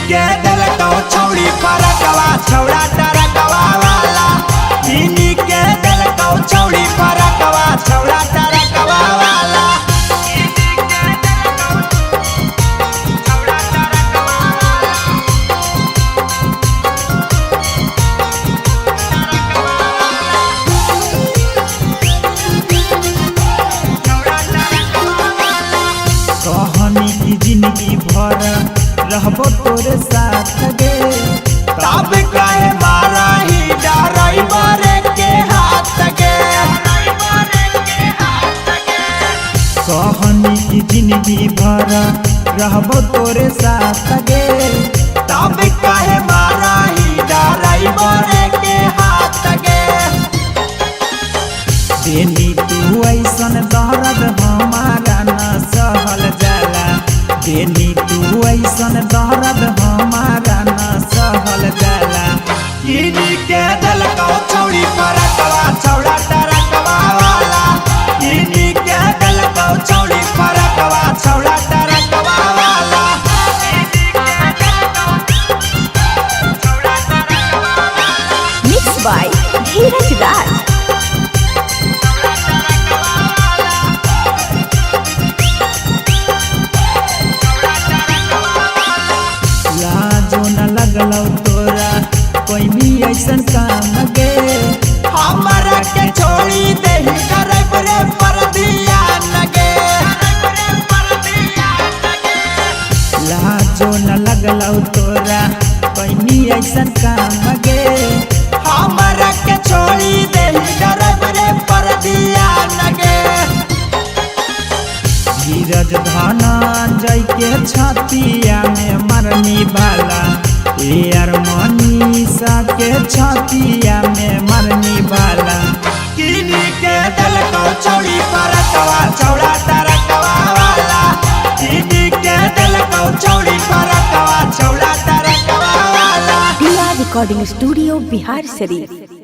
के दिल को छौड़ी फरकवा छौड़ा टरकवा वाला किनी के दिल को छौड़ी फरकवा छौड़ा टरकवा वाला कहनी की जिंदगी भर रहबो तोरे साथ गे तब कहे मारा ही ड्राइवर के हाथ गे कहनी की जिंदगी भर रहबो तोरे साथ गे तब कहे मारा ही ड्राइवर के हाथ गे देनी तू ऐसन दर्द हमारा न सहल जाला देनी तू ऐसन दर्द हमारा न सहल जाला किनी के दिल को छौड़ी फरकवा छौड़ा टरकवा वाला किनी के दिल को छौड़ी फरकवा छौड़ा टरकवा वाला Mixed by Dheeraj Raj. Lajo न लगलौ तोरा कोई भी ऐसन काम गे हमरा के छोड़ी देही करब रे परदिया लगे लाजो न लगलौ तोरा कोई भी ऐसन काम गे हमरा के छोड़ी देही करब रे परदिया लगे धीरज धनंजय के छतिया में मरनी भाला यार मनीषा के छतिया में मरनी भाला किनी के दिल को छौड़ी फरकवा छौड़ा टरकवा वाला किनी के दिल को छौड़ी फरकवा छौड़ा टरकवा वाला PR Recording Studio, Bihar Sharif.